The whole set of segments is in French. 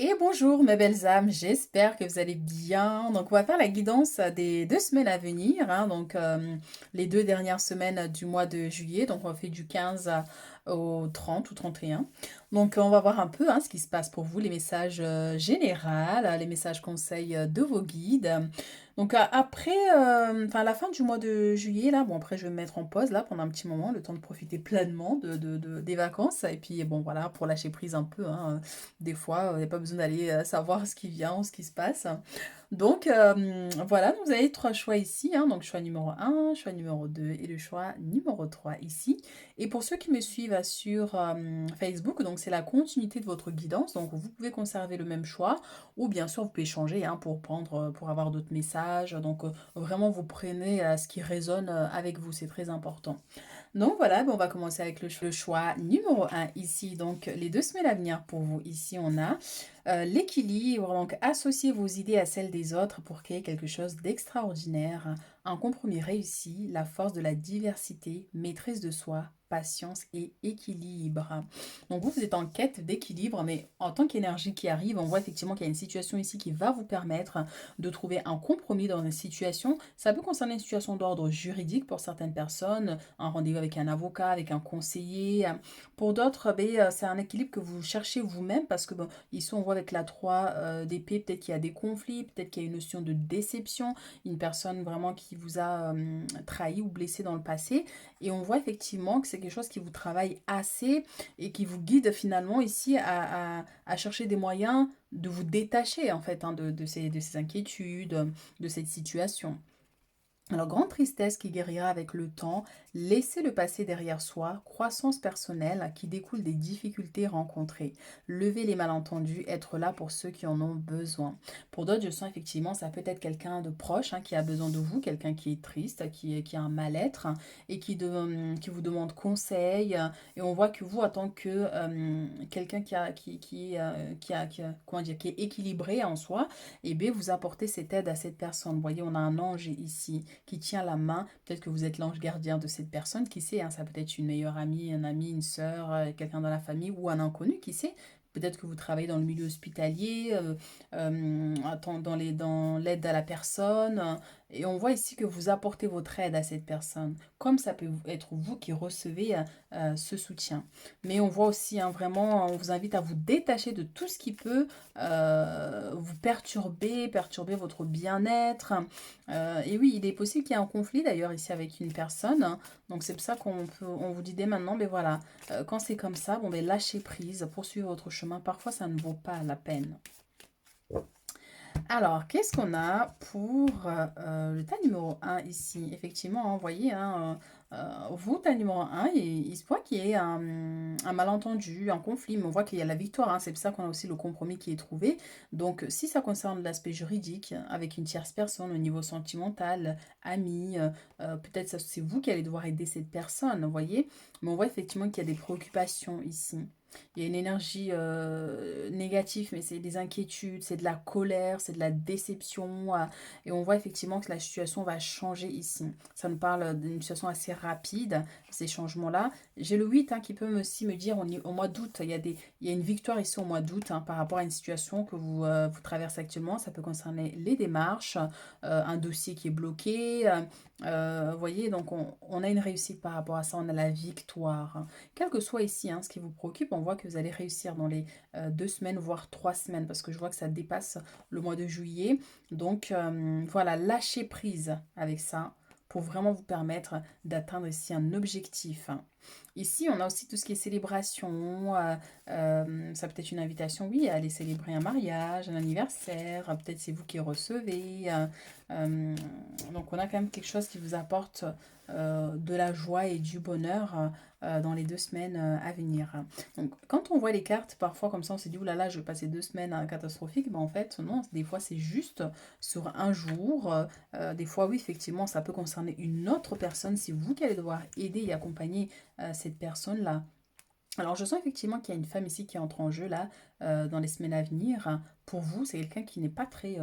Et bonjour mes belles âmes, j'espère que vous allez bien. Donc on va faire la guidance des 2 semaines à venir, hein, donc les 2 dernières semaines du mois de juillet. Donc on fait du 15 au 30 ou 31. Donc on va voir un peu ce qui se passe pour vous, les messages généraux, les messages conseils de vos guides. Donc après, enfin à la fin du mois de juillet, là, bon après je vais me mettre en pause là pendant un petit moment, le temps de profiter pleinement des vacances. Et puis bon voilà, pour lâcher prise un peu, hein. Des fois, il n'y a pas besoin d'aller savoir ce qui vient ou ce qui se passe. Donc, voilà, vous avez trois choix ici, hein. Donc, choix numéro un, choix numéro 2 et le choix numéro 3 ici. Et pour ceux qui me suivent sur Facebook, donc c'est la continuité de votre guidance. Donc, vous pouvez conserver le même choix ou bien sûr, vous pouvez changer pour prendre, pour avoir d'autres messages. Donc, vraiment, vous prenez ce qui résonne avec vous. C'est très important. Donc voilà, on va commencer avec le choix numéro un ici. Donc les 2 semaines à venir pour vous, ici on a l'équilibre. Donc associez vos idées à celles des autres pour créer quelque chose d'extraordinaire. Un compromis réussi, la force de la diversité, maîtrise de soi, patience et équilibre. Donc vous êtes en quête d'équilibre, mais en tant qu'énergie qui arrive, on voit effectivement qu'il y a une situation ici qui va vous permettre de trouver un compromis dans une situation. Ça peut concerner une situation d'ordre juridique pour certaines personnes, un rendez-vous avec un avocat, avec un conseiller. Pour d'autres, c'est un équilibre que vous cherchez vous-même parce que bon, ici on voit avec la 3 d'épée, peut-être qu'il y a des conflits, peut-être qu'il y a une notion de déception, une personne vraiment qui vous a trahi ou blessé dans le passé. Et on voit effectivement que c'est quelque chose qui vous travaille assez et qui vous guide finalement ici à chercher des moyens de vous détacher en fait de ces inquiétudes, de cette situation. Alors, grande tristesse qui guérira avec le temps, laissez le passé derrière soi, croissance personnelle qui découle des difficultés rencontrées, lever les malentendus, être là pour ceux qui en ont besoin. Pour d'autres, je sens effectivement, ça peut être quelqu'un de proche qui a besoin de vous, quelqu'un qui est triste, qui a un mal-être et qui vous demande conseil. Et on voit que vous, en tant que quelqu'un comment dire, qui est équilibré en soi, et bien vous apportez cette aide à cette personne. Vous voyez, on a un ange ici qui tient la main. Peut-être que vous êtes l'ange gardien de cette personne, qui sait, ça peut être une meilleure amie, un ami, une sœur, quelqu'un dans la famille ou un inconnu, qui sait. Peut-être que vous travaillez dans le milieu hospitalier, dans l'aide à la personne. Et on voit ici que vous apportez votre aide à cette personne. Comme ça peut être vous qui recevez ce soutien. Mais on voit aussi, vraiment, on vous invite à vous détacher de tout ce qui peut vous perturber votre bien-être. Et oui, il est possible qu'il y ait un conflit d'ailleurs ici avec une personne, hein. Donc c'est pour ça on vous dit dès maintenant, mais voilà, quand c'est comme ça, bon, lâchez prise, poursuivez votre chemin. Parfois, ça ne vaut pas la peine. Alors, qu'est-ce qu'on a pour le tas numéro un ici? Effectivement, vous voyez, vous, tas numéro un, il se voit qu'il y ait un malentendu, un conflit, mais on voit qu'il y a la victoire, hein. C'est pour ça qu'on a aussi le compromis qui est trouvé. Donc, si ça concerne l'aspect juridique, avec une tierce personne au niveau sentimental, ami, peut-être c'est vous qui allez devoir aider cette personne, vous voyez? Mais on voit effectivement qu'il y a des préoccupations ici. Il y a une énergie négative, mais c'est des inquiétudes, c'est de la colère, c'est de la déception. Et on voit effectivement que la situation va changer ici. Ça nous parle d'une situation assez rapide, ces changements-là. J'ai le 8 qui peut aussi me dire au mois d'août, il y a une victoire ici au mois d'août par rapport à une situation que vous traversez actuellement. Ça peut concerner les démarches, un dossier qui est bloqué. Vous voyez, donc on a une réussite par rapport à ça, on a la victoire. Quel que soit ici ce qui vous préoccupe, on voit que vous allez réussir dans les 2 semaines, voire 3 semaines, parce que je vois que ça dépasse le mois de juillet. Donc voilà, lâchez prise avec ça pour vraiment vous permettre d'atteindre ici un objectif. Ici, on a aussi tout ce qui est célébration. Ça peut être une invitation, oui, à aller célébrer un mariage, un anniversaire. Peut-être c'est vous qui recevez. Donc, on a quand même quelque chose qui vous apporte de la joie et du bonheur dans les 2 semaines à venir. Donc, quand on voit les cartes, parfois comme ça, on s'est dit, oulala, je vais passer 2 semaines catastrophiques. En fait, non, des fois, c'est juste sur un jour. Des fois, oui, effectivement, ça peut concerner une autre personne. C'est vous qui allez devoir aider et accompagner cette personne-là. Alors, je sens effectivement qu'il y a une femme ici qui entre en jeu là, dans les semaines à venir. Pour vous, c'est quelqu'un qui n'est pas très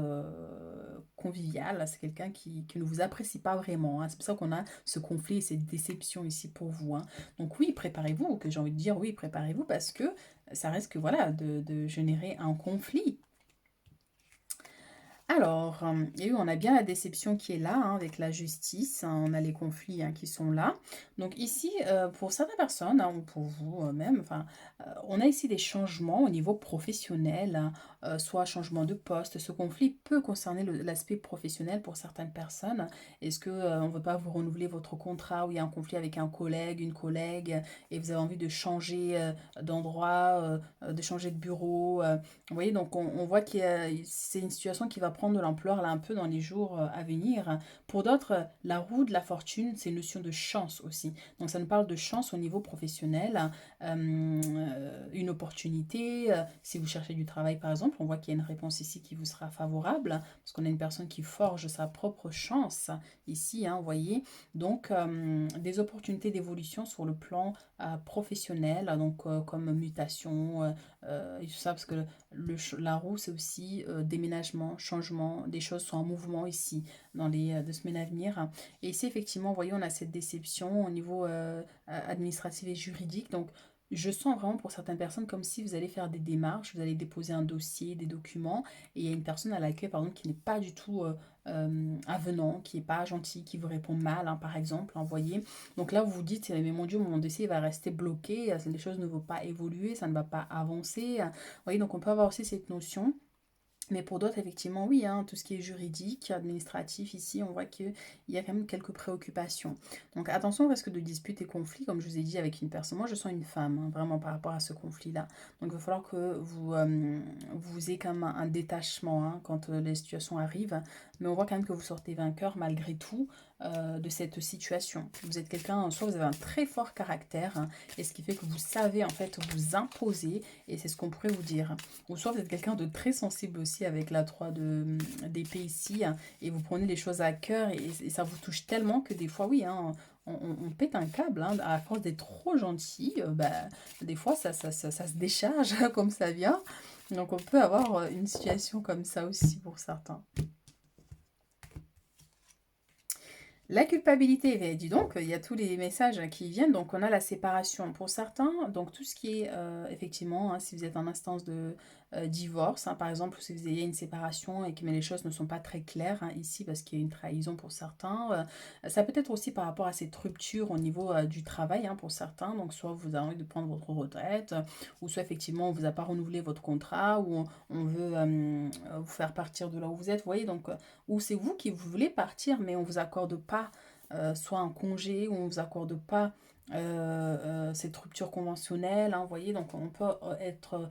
convivial, c'est quelqu'un qui ne vous apprécie pas vraiment, hein. C'est pour ça qu'on a ce conflit et cette déception ici pour vous, hein. Donc oui, préparez-vous, que j'ai envie de dire oui, préparez-vous parce que ça risque voilà, de générer un conflit. Alors, et oui, on a bien la déception qui est là, hein, avec la justice, hein, on a les conflits hein, qui sont là. Donc ici, pour certaines personnes, hein, ou pour vous même, enfin, on a ici des changements au niveau professionnel, hein, soit changement de poste. Ce conflit peut concerner l'aspect professionnel pour certaines personnes. Est-ce que on ne veut pas vous renouveler votre contrat ou il y a un conflit avec un collègue, une collègue, et vous avez envie de changer d'endroit, de changer de bureau, vous voyez, donc on voit que c'est une situation qui va prendre de l'ampleur là un peu dans les jours à venir. Pour d'autres, la roue de la fortune, c'est une notion de chance aussi. Donc ça nous parle de chance au niveau professionnel, une opportunité. Si vous cherchez du travail par exemple, on voit qu'il y a une réponse ici qui vous sera favorable, parce qu'on a une personne qui forge sa propre chance ici, hein, vous voyez. Donc des opportunités d'évolution sur le plan professionnel, donc comme mutation, et tout ça, parce que la roue, c'est aussi déménagement, changement, des choses sont en mouvement ici dans les 2 semaines à venir. Et ici, effectivement, vous voyez, on a cette déception au niveau administratif et juridique. Donc, je sens vraiment pour certaines personnes comme si vous allez faire des démarches, vous allez déposer un dossier, des documents, et il y a une personne à l'accueil, par exemple, qui n'est pas du tout avenant, qui n'est pas gentil, qui vous répond mal, hein, par exemple, hein, vous voyez. Donc là, vous vous dites, mais mon Dieu, mon dossier va rester bloqué, les choses ne vont pas évoluer, ça ne va pas avancer. Vous voyez, donc on peut avoir aussi cette notion. Mais pour d'autres, effectivement, oui, hein, tout ce qui est juridique, administratif, ici, on voit qu'il y a quand même quelques préoccupations. Donc attention au risque de disputes et conflits, comme je vous ai dit avec une personne. Moi, je sens une femme, hein, vraiment par rapport à ce conflit-là. Donc il va falloir que vous ayez quand même un détachement hein, quand les situations arrivent. Mais on voit quand même que vous sortez vainqueur malgré tout de cette situation. Vous êtes quelqu'un, soit vous avez un très fort caractère, hein, et ce qui fait que vous savez en fait vous imposer, et c'est ce qu'on pourrait vous dire. Ou soit vous êtes quelqu'un de très sensible aussi avec la 3 d'épée ici, hein, et vous prenez les choses à cœur et ça vous touche tellement que des fois, oui, hein, on pète un câble, hein, à force d'être trop gentil, bah, des fois ça se décharge comme ça vient. Donc on peut avoir une situation comme ça aussi pour certains. La culpabilité, eh, dis donc, il y a tous les messages qui viennent, donc on a la séparation pour certains, donc tout ce qui est effectivement, hein, si vous êtes en instance de divorce, hein, par exemple, si vous avez une séparation et que mais les choses ne sont pas très claires hein, ici parce qu'il y a une trahison pour certains, ça peut être aussi par rapport à cette rupture au niveau du travail hein, pour certains, donc soit vous avez envie de prendre votre retraite, ou soit effectivement on ne vous a pas renouvelé votre contrat, ou on veut vous faire partir de là où vous êtes, vous voyez, donc ou c'est vous qui voulez partir, mais on ne vous accorde pas soit un congé, ou on ne vous accorde pas cette rupture conventionnelle, hein, vous voyez, donc on peut être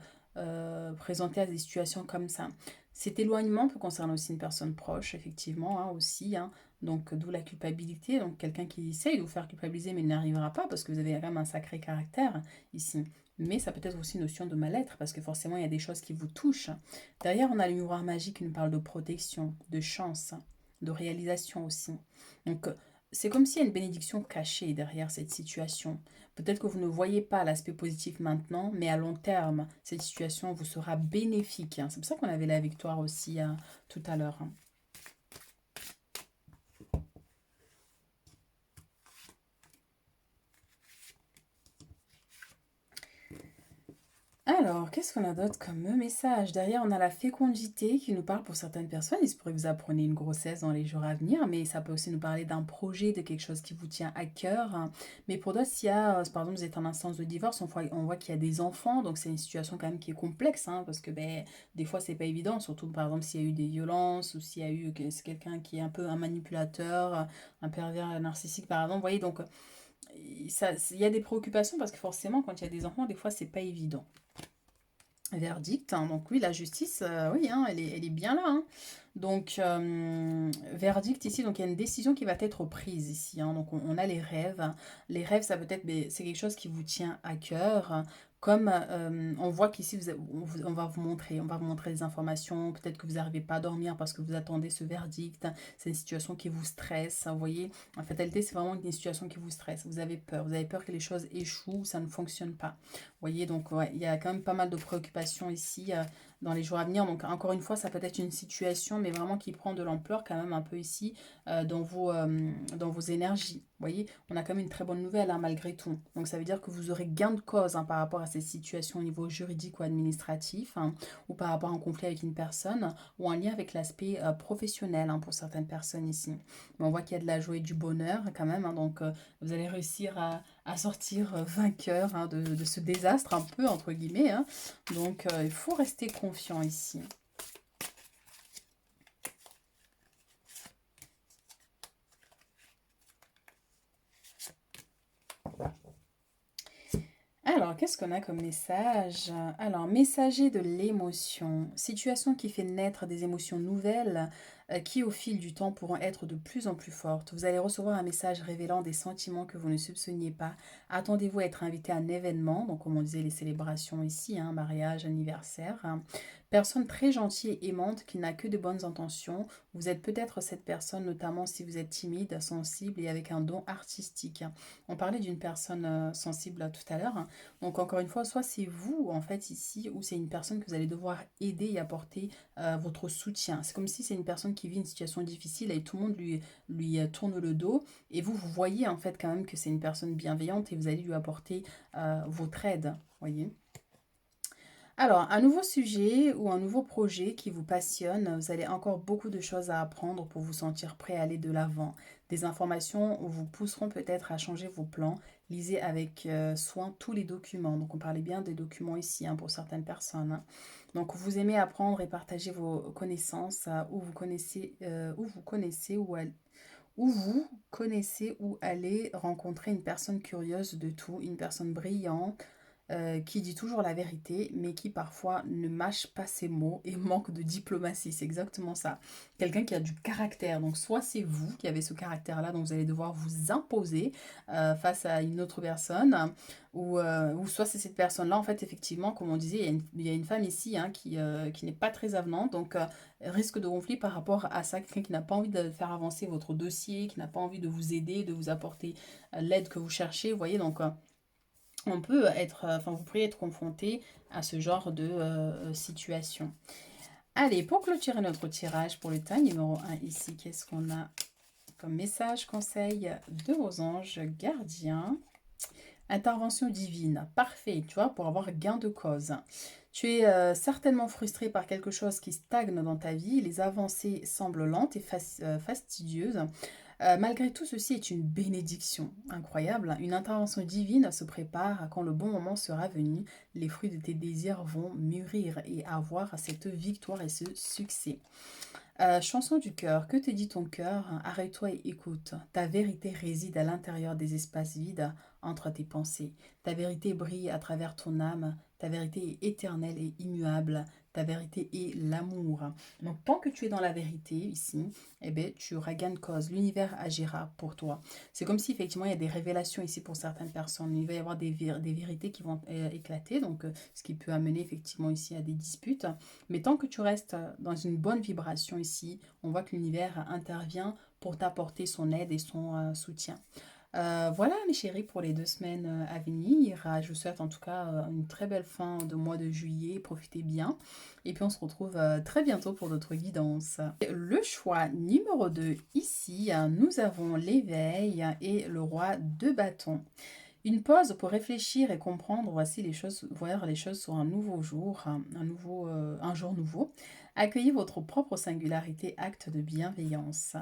présenté à des situations comme ça. Cet éloignement peut concerner aussi une personne proche, effectivement, hein, aussi, hein, donc d'où la culpabilité, donc quelqu'un qui essaye de vous faire culpabiliser mais il n'arrivera pas parce que vous avez quand même un sacré caractère ici. Mais ça peut être aussi une notion de mal-être parce que forcément il y a des choses qui vous touchent. Derrière, on a le miroir magique qui nous parle de protection, de chance, de réalisation aussi. Donc, c'est comme s'il y a une bénédiction cachée derrière cette situation. Peut-être que vous ne voyez pas l'aspect positif maintenant, mais à long terme, cette situation vous sera bénéfique, hein. C'est pour ça qu'on avait la victoire aussi tout à l'heure, hein. Alors, qu'est-ce qu'on a d'autre comme message? Derrière, on a la fécondité qui nous parle pour certaines personnes. Il se pourrait que vous appreniez une grossesse dans les jours à venir, mais ça peut aussi nous parler d'un projet, de quelque chose qui vous tient à cœur, hein. Mais pour d'autres, s'il y a, par exemple, vous êtes en instance de divorce, on voit qu'il y a des enfants, donc c'est une situation quand même qui est complexe, hein, parce que ben, des fois, c'est pas évident, surtout par exemple s'il y a eu des violences ou s'il y a eu c'est quelqu'un qui est un peu un manipulateur, un pervers narcissique, par exemple. Vous voyez, donc il y a des préoccupations parce que forcément, quand il y a des enfants, des fois, c'est pas évident. Verdict, hein. Donc oui, la justice, oui, hein, elle est bien là, hein. Donc, verdict ici, donc il y a une décision qui va être prise ici, hein. Donc, on a les rêves. Les rêves, ça peut être, mais c'est quelque chose qui vous tient à cœur. Comme on voit qu'ici, on va vous montrer des informations. Peut-être que vous n'arrivez pas à dormir parce que vous attendez ce verdict. C'est une situation qui vous stresse. Vous voyez, en fatalité, c'est vraiment une situation qui vous stresse. Vous avez peur. Vous avez peur que les choses échouent, ça ne fonctionne pas. Vous voyez, donc ouais, il y a quand même pas mal de préoccupations ici. Dans les jours à venir. Donc encore une fois, ça peut être une situation, mais vraiment qui prend de l'ampleur quand même un peu ici dans vos énergies. Vous voyez, on a quand même une très bonne nouvelle hein, malgré tout. Donc ça veut dire que vous aurez gain de cause hein, par rapport à ces situations au niveau juridique ou administratif, hein, ou par rapport à un conflit avec une personne, ou un lien avec l'aspect professionnel hein, pour certaines personnes ici. Mais on voit qu'il y a de la joie et du bonheur quand même, hein, donc vous allez réussir à sortir vainqueur hein, de ce désastre un peu entre guillemets, hein. Donc, il faut rester confiant ici. Alors, qu'est-ce qu'on a comme message? Alors, messager de l'émotion. Situation qui fait naître des émotions nouvelles qui, au fil du temps, pourront être de plus en plus fortes. Vous allez recevoir un message révélant des sentiments que vous ne soupçonniez pas. Attendez-vous à être invité à un événement. Donc, comme on disait, les célébrations ici, hein, mariage, anniversaire, hein. Personne très gentille et aimante qui n'a que de bonnes intentions. Vous êtes peut-être cette personne, notamment si vous êtes timide, sensible et avec un don artistique. On parlait d'une personne sensible tout à l'heure, hein. Donc encore une fois, soit c'est vous en fait ici, ou c'est une personne que vous allez devoir aider et apporter votre soutien. C'est comme si c'est une personne qui vit une situation difficile et tout le monde lui tourne le dos. Et vous voyez en fait quand même que c'est une personne bienveillante et vous allez lui apporter votre aide. Voyez. Alors, un nouveau sujet ou un nouveau projet qui vous passionne, vous avez encore beaucoup de choses à apprendre pour vous sentir prêt à aller de l'avant. Des informations vous pousseront peut-être à changer vos plans. Lisez avec soin tous les documents. Donc, on parlait bien des documents ici hein, pour certaines personnes, hein. Donc, vous aimez apprendre et partager vos connaissances où vous connaissez ou allez rencontrer une personne curieuse de tout, une personne brillante qui dit toujours la vérité, mais qui parfois ne mâche pas ses mots et manque de diplomatie. C'est exactement ça. Quelqu'un qui a du caractère. Donc, soit c'est vous qui avez ce caractère-là, donc vous allez devoir vous imposer face à une autre personne, ou soit c'est cette personne-là, en fait, effectivement, comme on disait, il y a une femme ici hein, qui n'est pas très avenante, donc risque de conflit par rapport à ça, quelqu'un qui n'a pas envie de faire avancer votre dossier, qui n'a pas envie de vous aider, de vous apporter l'aide que vous cherchez, vous voyez, donc on peut être, enfin, vous pourriez être confronté à ce genre de situation. Allez, pour clôturer notre tirage pour le tas numéro 1 ici, qu'est-ce qu'on a comme message, conseil de vos anges gardiens? Intervention divine, parfait, tu vois, pour avoir gain de cause. Tu es certainement frustré par quelque chose qui stagne dans ta vie, les avancées semblent lentes et fastidieuses. Malgré tout, ceci est une bénédiction incroyable. Une intervention divine se prépare quand le bon moment sera venu. Les fruits de tes désirs vont mûrir et avoir cette victoire et ce succès. Chanson du cœur, que te dit ton cœur? Arrête-toi et écoute. Ta vérité réside à l'intérieur des espaces vides entre tes pensées. Ta vérité brille à travers ton âme. Ta vérité est éternelle et immuable. Ta vérité est l'amour. Donc tant que tu es dans la vérité ici, eh bien, tu auras gain de cause. L'univers agira pour toi. C'est comme si effectivement il y a des révélations ici pour certaines personnes. Il va y avoir des vérités qui vont éclater, donc ce qui peut amener effectivement ici à des disputes. Mais tant que tu restes dans une bonne vibration ici, on voit que l'univers intervient pour t'apporter son aide et son soutien. Voilà mes chéris pour les 2 semaines à venir. Je vous souhaite en tout cas une très belle fin de mois de juillet. Profitez bien. Et puis on se retrouve très bientôt pour d'autres guidances. Le choix numéro 2 ici, nous avons l'éveil et le roi de bâton. Une pause pour réfléchir et comprendre, voici les choses, voir les choses sur un nouveau jour, un jour nouveau. Accueillez votre propre singularité, acte de bienveillance.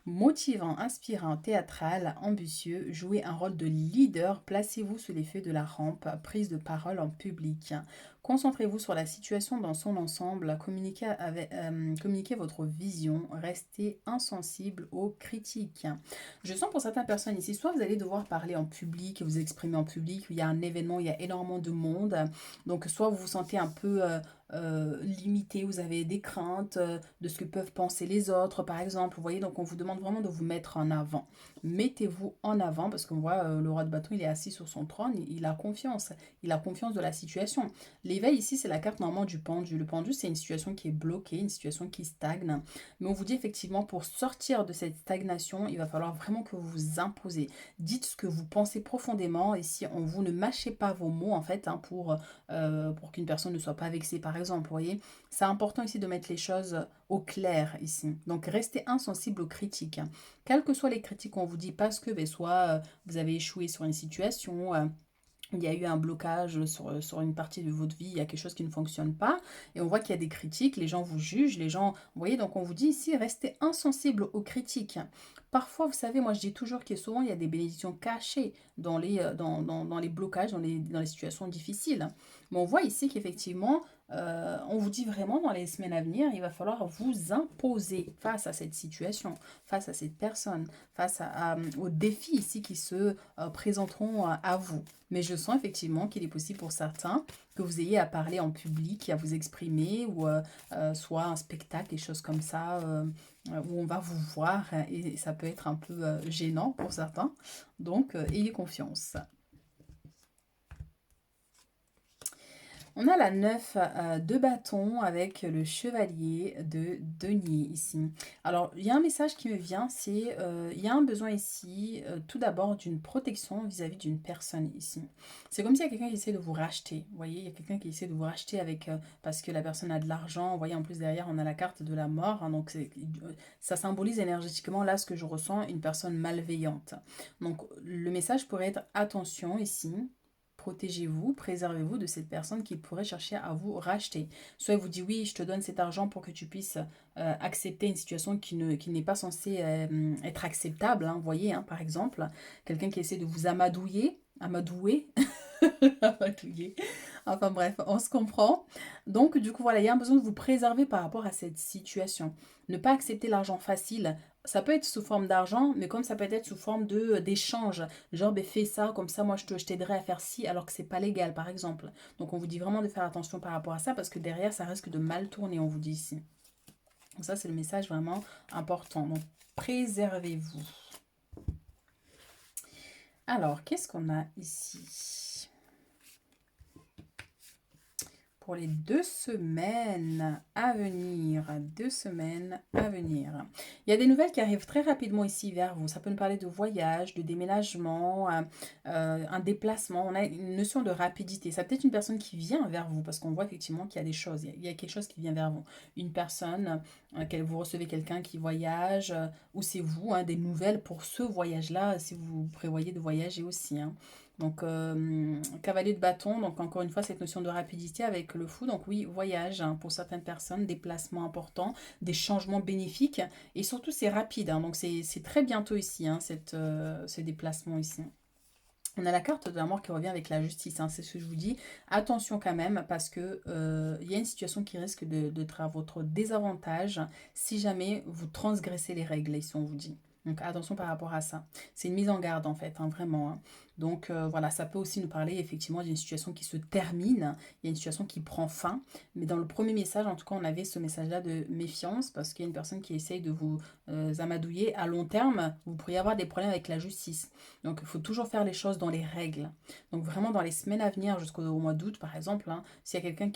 Motivant, inspirant, théâtral, ambitieux, jouez un rôle de leader, placez-vous sous les feux de la rampe, prise de parole en public. Concentrez-vous sur la situation dans son ensemble, communiquez votre vision, restez insensible aux critiques. Je sens pour certaines personnes ici, soit vous allez devoir parler en public, vous exprimer en public, où il y a un événement, il y a énormément de monde, donc soit vous vous sentez un peu limité, vous avez des craintes de ce que peuvent penser les autres, par exemple. Vous voyez, donc on vous demande vraiment de vous mettre en avant. Mettez-vous en avant parce qu'on voit le roi de bâton, il est assis sur son trône, il a confiance. Il a confiance de la situation. L'éveil ici, c'est la carte normalement du pendu. Le pendu, c'est une situation qui est bloquée, une situation qui stagne. Mais on vous dit effectivement, pour sortir de cette stagnation, il va falloir vraiment que vous vous imposez. Dites ce que vous pensez profondément. Et si on vous ne mâchez pas vos mots, en fait, hein, pour qu'une personne ne soit pas vexée, par exemple, vous voyez, c'est important ici de mettre les choses au clair ici. Donc, restez insensible aux critiques. Quelles que soient les critiques qu'on vous dit, parce que ben, soit vous avez échoué sur une situation, il y a eu un blocage sur une partie de votre vie, il y a quelque chose qui ne fonctionne pas, et on voit qu'il y a des critiques, les gens vous jugent, les gens, vous voyez, donc on vous dit ici, restez insensible aux critiques. Parfois, vous savez, moi je dis toujours qu'il y a souvent, il y a des bénédictions cachées dans les blocages, dans les situations difficiles. Mais on voit ici qu'effectivement, on vous dit vraiment dans les semaines à venir, il va falloir vous imposer face à cette situation, face à cette personne, aux défis ici qui se présenteront à vous. Mais je sens effectivement qu'il est possible pour certains que vous ayez à parler en public, à vous exprimer, ou soit un spectacle, des choses comme ça, où on va vous voir, et ça peut être un peu gênant pour certains. Donc, ayez confiance. On a la 9 de bâton avec le chevalier de denier ici. Alors, il y a un message qui me vient, c'est il y a un besoin ici, tout d'abord, d'une protection vis-à-vis d'une personne ici. C'est comme s'il y a quelqu'un qui essaie de vous racheter. Vous voyez, il y a quelqu'un qui essaie de vous racheter parce que la personne a de l'argent. Vous voyez, en plus, derrière, on a la carte de la mort. Hein, donc, ça symbolise énergétiquement, là, ce que je ressens, une personne malveillante. Donc, le message pourrait être attention ici. Protégez-vous, préservez-vous de cette personne qui pourrait chercher à vous racheter. Soit il vous dit oui, je te donne cet argent pour que tu puisses accepter une situation qui n'est pas censée être acceptable. Hein, voyez, hein, par exemple, quelqu'un qui essaie de vous amadouer, amadouiller. Enfin bref, on se comprend. Donc du coup, voilà, il y a un besoin de vous préserver par rapport à cette situation. Ne pas accepter l'argent facile. Ça peut être sous forme d'argent, mais comme ça peut être sous forme d'échange. Genre, ben, fais ça, comme ça, moi, je t'aiderai à faire ci, alors que c'est pas légal, par exemple. Donc, on vous dit vraiment de faire attention par rapport à ça, parce que derrière, ça risque de mal tourner, on vous dit ici. Donc ça, c'est le message vraiment important. Donc, préservez-vous. Alors, qu'est-ce qu'on a ici pour les 2 semaines à venir. 2 semaines à venir. Il y a des nouvelles qui arrivent très rapidement ici vers vous. Ça peut nous parler de voyage, de déménagement, un déplacement. On a une notion de rapidité. Ça peut être une personne qui vient vers vous parce qu'on voit effectivement qu'il y a des choses. Il y a quelque chose qui vient vers vous. Une personne, vous recevez quelqu'un qui voyage, ou c'est vous, hein, des nouvelles pour ce voyage-là, si vous prévoyez de voyager aussi. Hein. Donc, cavalier de bâton, donc encore une fois, cette notion de rapidité avec le fou. Donc oui, voyage hein, pour certaines personnes, déplacements importants, des changements bénéfiques. Et surtout, c'est rapide. Hein, donc, c'est très bientôt ici, hein, ce déplacement ici. On a la carte de la mort qui revient avec la justice. Hein, c'est ce que je vous dis. Attention quand même, parce que il y a une situation qui risque d'être à votre désavantage si jamais vous transgressez les règles, ici on vous dit. Donc attention par rapport à ça. C'est une mise en garde en fait, hein, vraiment. Hein. Donc voilà, ça peut aussi nous parler effectivement d'une situation qui se termine, il y a une situation qui prend fin. Mais dans le premier message, en tout cas, on avait ce message-là de méfiance parce qu'il y a une personne qui essaye de vous amadouiller. À long terme, vous pourriez avoir des problèmes avec la justice. Donc il faut toujours faire les choses dans les règles. Donc vraiment dans les semaines à venir, jusqu'au mois d'août par exemple, hein, s'il y a quelqu'un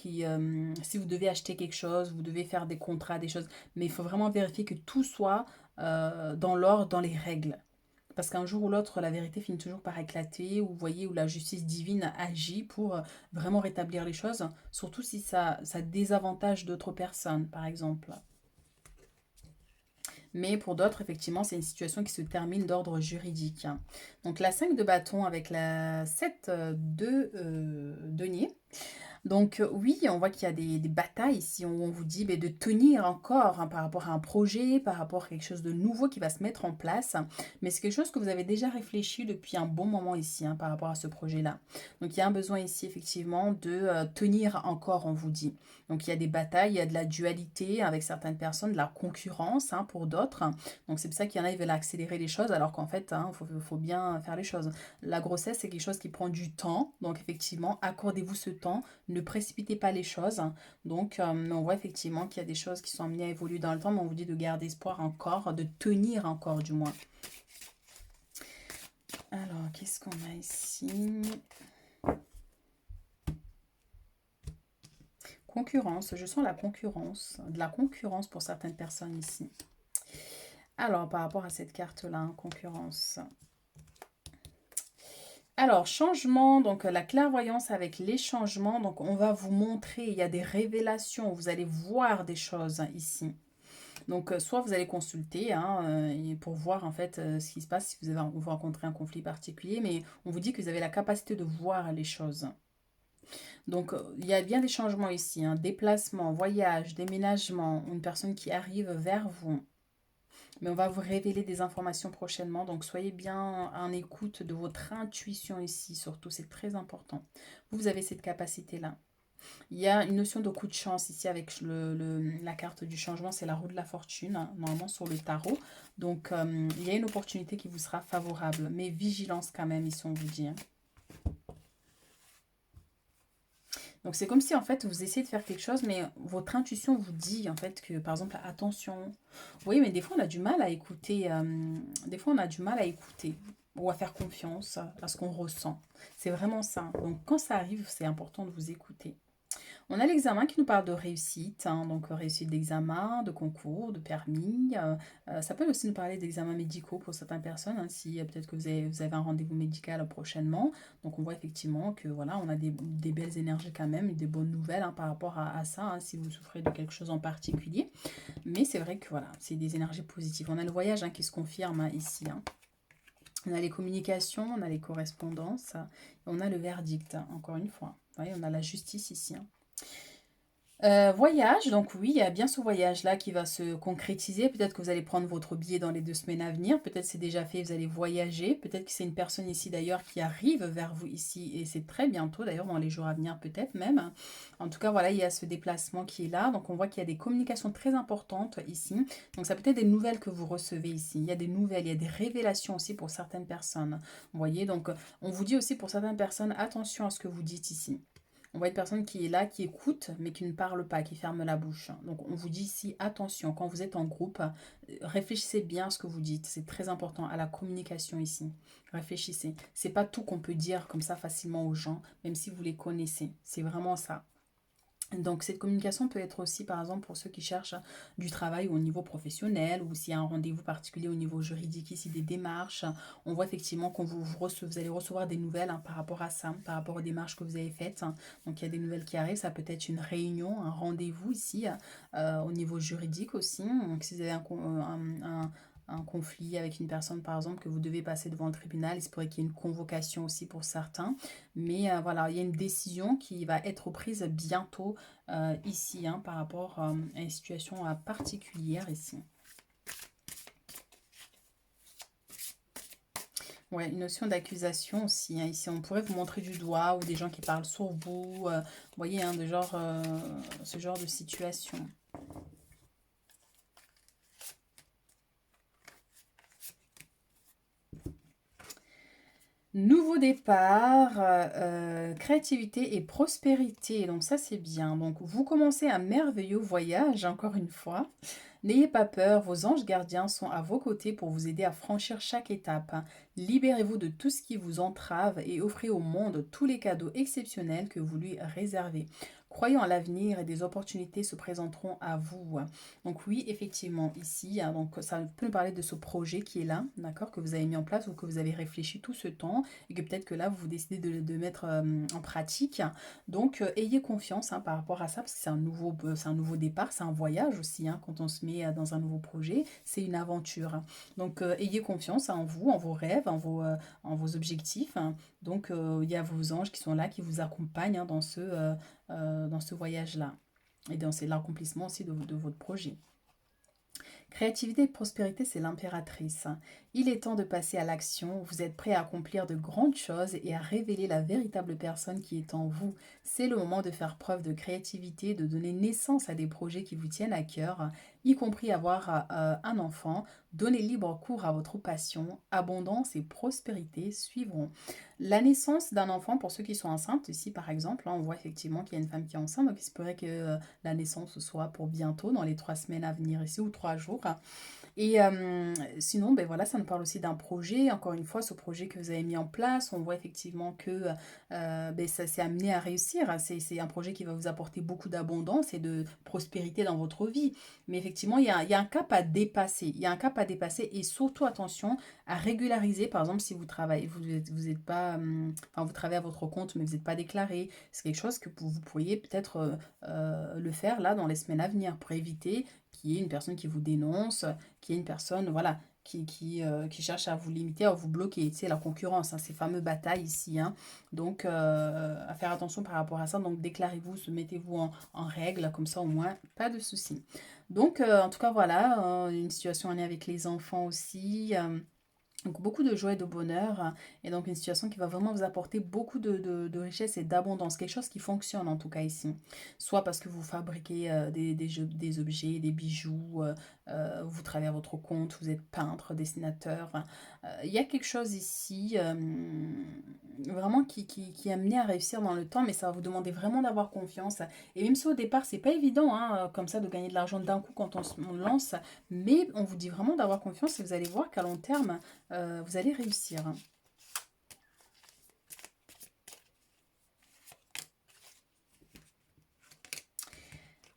si vous devez acheter quelque chose, vous devez faire des contrats, des choses, mais il faut vraiment vérifier que tout soit dans l'ordre, dans les règles. Parce qu'un jour ou l'autre, la vérité finit toujours par éclater, ou vous voyez, où la justice divine agit pour vraiment rétablir les choses, surtout si ça désavantage d'autres personnes, par exemple. Mais pour d'autres, effectivement, c'est une situation qui se termine d'ordre juridique. Donc la 5 de bâton avec la 7 de denier. Donc oui, on voit qu'il y a des batailles ici où on vous dit de tenir encore hein, par rapport à un projet, par rapport à quelque chose de nouveau qui va se mettre en place. Mais c'est quelque chose que vous avez déjà réfléchi depuis un bon moment ici hein, par rapport à ce projet-là. Donc il y a un besoin ici effectivement de tenir encore, on vous dit. Donc il y a des batailles, il y a de la dualité avec certaines personnes, de la concurrence hein, pour d'autres. Donc c'est pour ça qu'il y en a, ils veulent accélérer les choses alors qu'en fait, hein, faut bien faire les choses. La grossesse, c'est quelque chose qui prend du temps. Donc effectivement, accordez-vous ce temps. Ne précipitez pas les choses. Donc, on voit effectivement qu'il y a des choses qui sont amenées à évoluer dans le temps, mais on vous dit de garder espoir encore, de tenir encore du moins. Alors, qu'est-ce qu'on a ici? Concurrence, je sens la concurrence, de la concurrence pour certaines personnes ici. Alors, par rapport à cette carte-là, hein, concurrence. Alors, changement, donc la clairvoyance avec les changements, donc on va vous montrer, il y a des révélations, vous allez voir des choses ici. Donc, soit vous allez consulter hein, pour voir en fait ce qui se passe si vous rencontrez un conflit particulier, mais on vous dit que vous avez la capacité de voir les choses. Donc, il y a bien des changements ici, hein, déplacement, voyage, déménagement, une personne qui arrive vers vous. Mais on va vous révéler des informations prochainement, donc soyez bien en écoute de votre intuition ici, surtout, c'est très important. Vous avez cette capacité-là. Il y a une notion de coup de chance ici avec la carte du changement, c'est la roue de la fortune, hein, normalement sur le tarot. Donc, il y a une opportunité qui vous sera favorable, mais vigilance quand même, ici on vous dit. Hein. Donc c'est comme si en fait vous essayez de faire quelque chose, mais votre intuition vous dit en fait que par exemple attention. Oui, mais des fois on a du mal à écouter. Des fois on a du mal à écouter ou à faire confiance à ce qu'on ressent. C'est vraiment ça. Donc quand ça arrive, c'est important de vous écouter. On a l'examen qui nous parle de réussite, hein, donc réussite d'examen, de concours, de permis. Ça peut aussi nous parler d'examens médicaux pour certaines personnes, hein, si peut-être que vous avez un rendez-vous médical prochainement. Donc on voit effectivement que voilà, on a des belles énergies quand même et des bonnes nouvelles hein, par rapport à ça, hein, si vous souffrez de quelque chose en particulier. Mais c'est vrai que voilà, c'est des énergies positives. On a le voyage hein, qui se confirme hein, ici. Hein. On a les communications, on a les correspondances, on a le verdict, hein, encore une fois. Vous voyez, on a la justice ici. Hein. Voyage, donc oui, il y a bien ce voyage-là qui va se concrétiser. Peut-être que vous allez prendre votre billet dans les 2 semaines à venir. Peut-être c'est déjà fait, vous allez voyager. Peut-être que c'est une personne ici d'ailleurs qui arrive vers vous ici. Et c'est très bientôt d'ailleurs, dans les jours à venir peut-être même. En tout cas, voilà, il y a ce déplacement qui est là. Donc on voit qu'il y a des communications très importantes ici. Donc ça peut être des nouvelles que vous recevez ici. Il y a des nouvelles, il y a des révélations aussi pour certaines personnes. Vous voyez, donc on vous dit aussi pour certaines personnes, attention à ce que vous dites ici. On voit une personne qui est là, qui écoute, mais qui ne parle pas, qui ferme la bouche. Donc on vous dit ici, attention, quand vous êtes en groupe, réfléchissez bien à ce que vous dites. C'est très important, à la communication ici. Réfléchissez. C'est pas tout qu'on peut dire comme ça facilement aux gens, même si vous les connaissez. C'est vraiment ça. Donc cette communication peut être aussi par exemple pour ceux qui cherchent du travail au niveau professionnel ou s'il y a un rendez-vous particulier au niveau juridique ici des démarches. On voit effectivement qu'on vous allez recevoir des nouvelles hein, par rapport à ça, par rapport aux démarches que vous avez faites. Donc il y a des nouvelles qui arrivent, ça peut être une réunion, un rendez-vous ici au niveau juridique aussi. Donc si vous avez un conflit avec une personne par exemple que vous devez passer devant le tribunal, il se pourrait qu'il y ait une convocation aussi pour certains. Mais voilà, il y a une décision qui va être prise bientôt ici hein, par rapport à une situation particulière ici. Ouais, une notion d'accusation aussi. Hein, ici, on pourrait vous montrer du doigt ou des gens qui parlent sur vous. Vous voyez, hein, ce genre de situation. Nouveau départ, créativité et prospérité. Donc ça, c'est bien. Donc vous commencez un merveilleux voyage, encore une fois. N'ayez pas peur, vos anges gardiens sont à vos côtés pour vous aider à franchir chaque étape. Libérez-vous de tout ce qui vous entrave et offrez au monde tous les cadeaux exceptionnels que vous lui réservez. Croyez en l'avenir et des opportunités se présenteront à vous. Donc oui, effectivement, ici, hein, donc ça peut nous parler de ce projet qui est là, d'accord, que vous avez mis en place ou que vous avez réfléchi tout ce temps et que peut-être que là, vous décidez de mettre en pratique. Donc, ayez confiance hein, par rapport à ça, parce que c'est un nouveau départ, c'est un voyage aussi, hein, quand on se met dans un nouveau projet, c'est une aventure. Donc, ayez confiance hein, en vous, en vos rêves, en vos objectifs. Hein. Donc, il y a vos anges qui sont là, qui vous accompagnent hein, dans ce voyage-là. Et donc, c'est l'accomplissement aussi de votre projet. Créativité et prospérité, c'est l'impératrice. Il est temps de passer à l'action. Vous êtes prêt à accomplir de grandes choses et à révéler la véritable personne qui est en vous. C'est le moment de faire preuve de créativité, de donner naissance à des projets qui vous tiennent à cœur. y compris avoir un enfant. Donnez libre cours à votre passion, abondance et prospérité suivront. La naissance d'un enfant, pour ceux qui sont enceintes, ici par exemple, on voit effectivement qu'il y a une femme qui est enceinte, donc il se pourrait que la naissance soit pour bientôt, dans les 3 semaines à venir ici, ou 3 jours. Et sinon, ben voilà, ça nous parle aussi d'un projet. Encore une fois, ce projet que vous avez mis en place, on voit effectivement que ben, ça s'est amené à réussir. C'est un projet qui va vous apporter beaucoup d'abondance et de prospérité dans votre vie. Mais effectivement, il y a un cap à dépasser. Il y a un cap à dépasser et surtout attention à régulariser. Par exemple, si vous travaillez, vous êtes pas, enfin, vous travaillez à votre compte, mais vous n'êtes pas déclaré. C'est quelque chose que vous pourriez peut-être le faire là dans les semaines à venir pour éviter qu'il y ait une personne qui vous dénonce, qu'il y ait une personne, voilà, qui cherche à vous limiter, à vous bloquer. C'est la concurrence, hein, ces fameuses batailles ici. Hein. Donc, à faire attention par rapport à ça. Donc, déclarez-vous, mettez-vous en règle, comme ça au moins, pas de soucis. Donc, en tout cas, voilà, une situation en lien avec les enfants aussi. Donc beaucoup de joie et de bonheur, et donc une situation qui va vraiment vous apporter beaucoup de richesse et d'abondance, quelque chose qui fonctionne en tout cas ici. Soit parce que vous fabriquez des objets, des bijoux, vous travaillez à votre compte, vous êtes peintre, dessinateur. Enfin, il y a quelque chose ici vraiment qui est amené à réussir dans le temps, mais ça va vous demander vraiment d'avoir confiance. Et même si au départ, c'est pas évident comme ça de gagner de l'argent d'un coup quand on lance, mais on vous dit vraiment d'avoir confiance et vous allez voir qu'à long terme, vous allez réussir.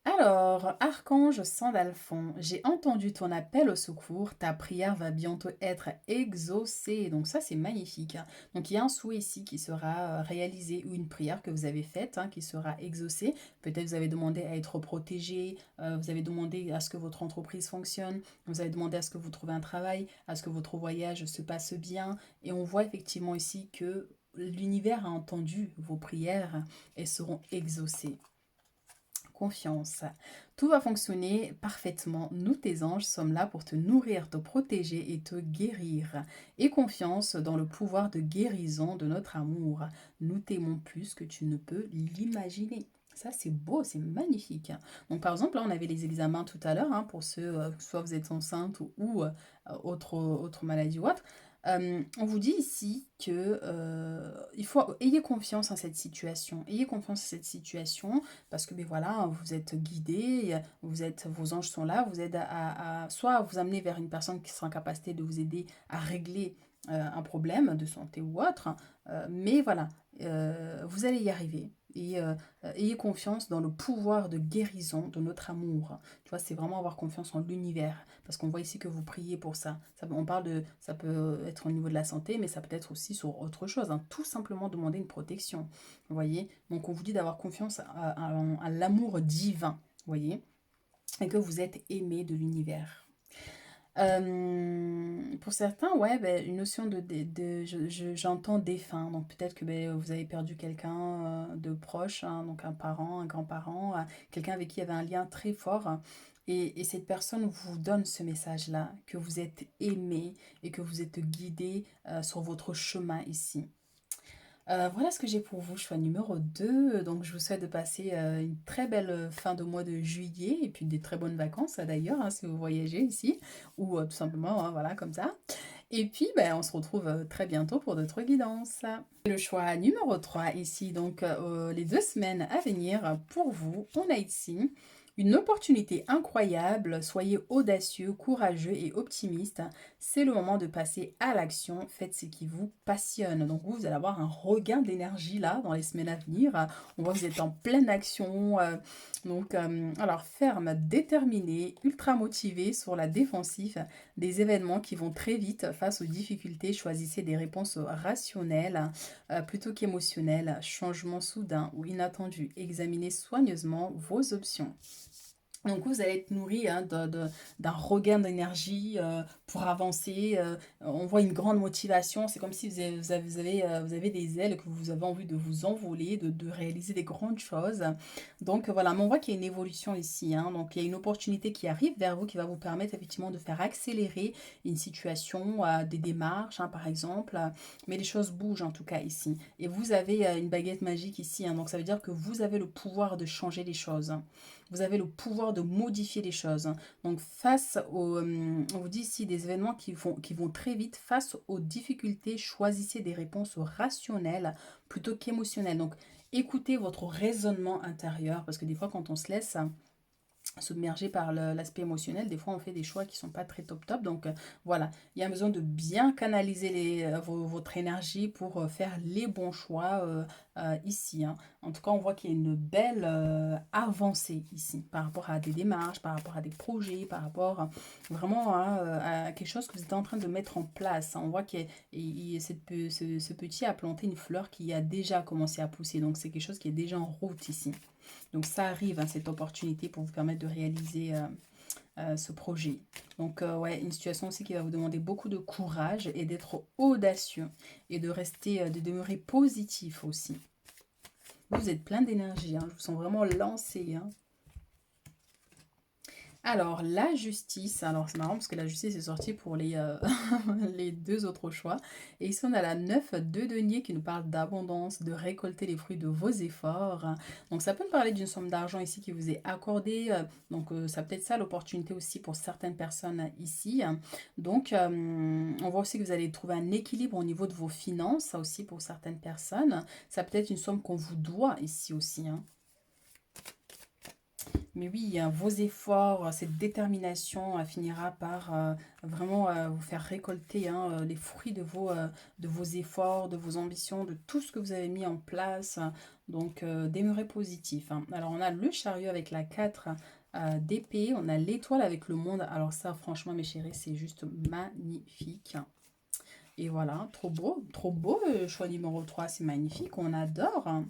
Alors, Archange Sandalphon, j'ai entendu ton appel au secours, ta prière va bientôt être exaucée. Donc ça, c'est magnifique. Donc il y a un souhait ici qui sera réalisé ou une prière que vous avez faite qui sera exaucée. Peut-être vous avez demandé à être protégé, vous avez demandé à ce que votre entreprise fonctionne, vous avez demandé à ce que vous trouviez un travail, à ce que votre voyage se passe bien. Et on voit effectivement ici que l'univers a entendu vos prières et seront exaucées. Confiance. Tout va fonctionner parfaitement. Nous, tes anges, sommes là pour te nourrir, te protéger et te guérir. Et confiance dans le pouvoir de guérison de notre amour. Nous t'aimons plus que tu ne peux l'imaginer. Ça, c'est beau, c'est magnifique. Donc, par exemple, là, on avait les examens tout à l'heure, pour ceux, soit vous êtes enceinte ou autre maladie ou autre. On vous dit ici que il faut ayez confiance en cette situation. Ayez confiance en cette situation parce que ben voilà, vous êtes guidé, vos anges sont là, vous aident soit vous amener vers une personne qui sera en capacité de vous aider à régler un problème de santé ou autre. Mais voilà, vous allez y arriver. Et ayez confiance dans le pouvoir de guérison de notre amour. Tu vois, c'est vraiment avoir confiance en l'univers. Parce qu'on voit ici que vous priez pour ça. On parle de, ça peut être au niveau de la santé, mais ça peut être aussi sur autre chose. Tout simplement demander une protection. Vous voyez? Donc on vous dit d'avoir confiance à l'amour divin. Vous voyez? Et que vous êtes aimé de l'univers. Pour certains, ouais, ben, une notion j'entends défunt. Donc peut-être que ben, vous avez perdu quelqu'un de proche, donc un parent, un grand-parent, quelqu'un avec qui il y avait un lien très fort. Et cette personne vous donne ce message-là, que vous êtes aimé et que vous êtes guidé sur votre chemin ici. Voilà ce que j'ai pour vous, choix numéro 2. Donc, je vous souhaite de passer une très belle fin de mois de juillet et puis des très bonnes vacances d'ailleurs, si vous voyagez ici, ou tout simplement, voilà, comme ça. Et puis, ben, on se retrouve très bientôt pour d'autres guidances. Le choix numéro 3 ici, donc les 2 semaines à venir pour vous, on a ici une opportunité incroyable, soyez audacieux, courageux et optimiste. C'est le moment de passer à l'action, faites ce qui vous passionne. Donc vous allez avoir un regain d'énergie là dans les semaines à venir. On voit que vous êtes en pleine action. Alors ferme, déterminé, ultra motivé sur la défensive des événements qui vont très vite face aux difficultés. Choisissez des réponses rationnelles plutôt qu'émotionnelles. Changement soudain ou inattendu. Examinez soigneusement vos options. Donc vous allez être nourri d'un regain d'énergie pour avancer. On voit une grande motivation. C'est comme si vous avez des ailes, que vous avez envie de vous envoler, de réaliser des grandes choses. Donc voilà, mais on voit qu'il y a une évolution ici. Donc il y a une opportunité qui arrive vers vous qui va vous permettre effectivement de faire accélérer une situation, des démarches par exemple. Mais les choses bougent en tout cas ici. Et vous avez une baguette magique ici. Donc ça veut dire que vous avez le pouvoir de changer les choses. vous avez le pouvoir de modifier les choses, hein. Donc face aux, on vous dit ici des événements qui vont très vite, face aux difficultés, choisissez des réponses rationnelles plutôt qu'émotionnelles. Donc écoutez votre raisonnement intérieur, parce que des fois quand on se laisse submergé par l'aspect émotionnel, des fois on fait des choix qui sont pas très top top, donc voilà, il y a besoin de bien canaliser votre énergie pour faire les bons choix ici, hein. En tout cas, on voit qu'il y a une belle avancée ici par rapport à des démarches, par rapport à des projets, par rapport vraiment à quelque chose que vous êtes en train de mettre en place, hein. On voit que ce petit a planté une fleur qui a déjà commencé à pousser, donc c'est quelque chose qui est déjà en route ici. Donc ça arrive, hein, cette opportunité pour vous permettre de réaliser ce projet. Donc ouais, une situation aussi qui va vous demander beaucoup de courage et d'être audacieux et de rester, de demeurer positif aussi. Vous êtes plein d'énergie, hein, je vous sens vraiment lancé, hein. Alors, la justice, alors c'est marrant parce que la justice est sortie pour les deux autres choix. Et ici, on a la 9 de denier qui nous parle d'abondance, de récolter les fruits de vos efforts. Donc, ça peut nous parler d'une somme d'argent ici qui vous est accordée. Donc, ça peut être ça l'opportunité aussi pour certaines personnes ici. Donc, on voit aussi que vous allez trouver un équilibre au niveau de vos finances, ça aussi pour certaines personnes. Ça peut être une somme qu'on vous doit ici aussi, hein. Mais oui, hein, vos efforts, cette détermination finira par vraiment vous faire récolter, hein, les fruits de vos efforts, de vos ambitions, de tout ce que vous avez mis en place. Donc, demeurez positif, hein. Alors, on a le chariot avec la 4 d'épée, on a l'étoile avec le monde. Alors ça, franchement, mes chéris, c'est juste magnifique. Et voilà, trop beau le choix numéro 3, c'est magnifique, on adore.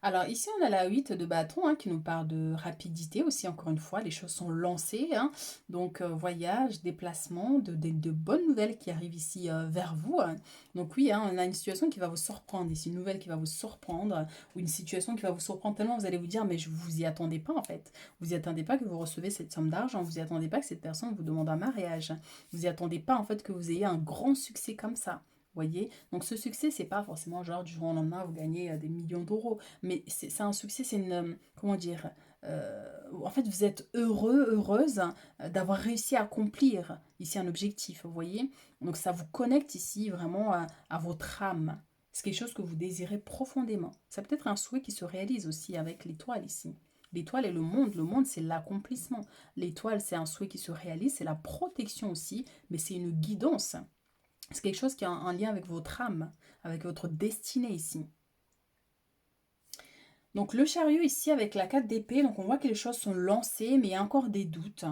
Alors ici on a la 8 de bâton, hein, qui nous parle de rapidité aussi, encore une fois, les choses sont lancées, hein. Donc voyage, déplacement, de bonnes nouvelles qui arrivent ici vers vous, hein. Donc oui, hein, on a une situation qui va vous surprendre ici, une nouvelle qui va vous surprendre, ou une situation qui va vous surprendre tellement vous allez vous dire mais je vous y attendez pas en fait. Vous y attendez pas que vous recevez cette somme d'argent, vous y attendez pas que cette personne vous demande un mariage. Vous y attendez pas en fait que vous ayez un grand succès comme ça. Voyez, donc ce succès, c'est pas forcément genre du jour au lendemain, vous gagnez des millions d'euros, mais c'est un succès, c'est une, comment dire, en fait, vous êtes heureux, heureuse d'avoir réussi à accomplir ici un objectif, vous voyez, donc ça vous connecte ici vraiment à votre âme. C'est quelque chose que vous désirez profondément. Ça peut être un souhait qui se réalise aussi avec l'étoile ici. L'étoile et le monde. Le monde, c'est l'accomplissement. L'étoile, c'est un souhait qui se réalise, c'est la protection aussi, mais c'est une guidance. C'est quelque chose qui a un lien avec votre âme, avec votre destinée ici. Donc le chariot ici avec la 4 d'épée, donc on voit que les choses sont lancées, mais il y a encore des doutes.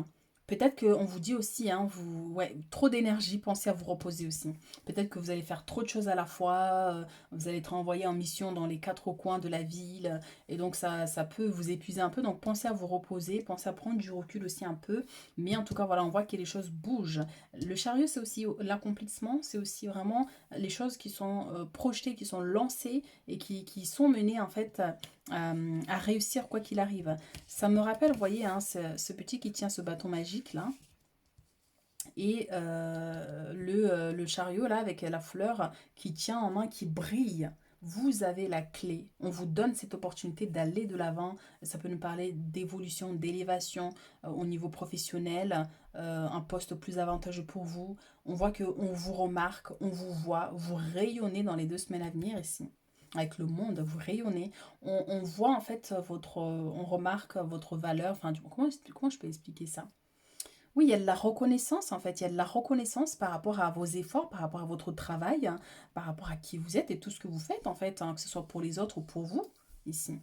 Peut-être qu'on vous dit aussi, hein, ouais, trop d'énergie, pensez à vous reposer aussi. Peut-être que vous allez faire trop de choses à la fois, vous allez être envoyé en mission dans les quatre coins de la ville, et donc ça peut vous épuiser un peu. Donc pensez à vous reposer, pensez à prendre du recul aussi un peu. Mais en tout cas, voilà, on voit que les choses bougent. Le chariot, c'est aussi l'accomplissement, c'est aussi vraiment les choses qui sont projetées, qui sont lancées et qui sont menées en fait à réussir quoi qu'il arrive. Ça me rappelle, vous voyez, hein, ce petit qui tient ce bâton magique là, et le chariot là avec la fleur qui tient en main, qui brille. Vous avez la clé. On vous donne cette opportunité d'aller de l'avant. Ça peut nous parler d'évolution, d'élévation au niveau professionnel, un poste plus avantageux pour vous. On voit qu'on vous remarque, on vous voit, vous rayonnez dans les 2 semaines à venir ici avec le monde, vous rayonnez. On voit en fait on remarque votre valeur. Enfin, comment je peux expliquer ça? Oui, il y a de la reconnaissance en fait. Il y a de la reconnaissance par rapport à vos efforts, par rapport à votre travail, hein, par rapport à qui vous êtes et tout ce que vous faites en fait, hein, que ce soit pour les autres ou pour vous ici.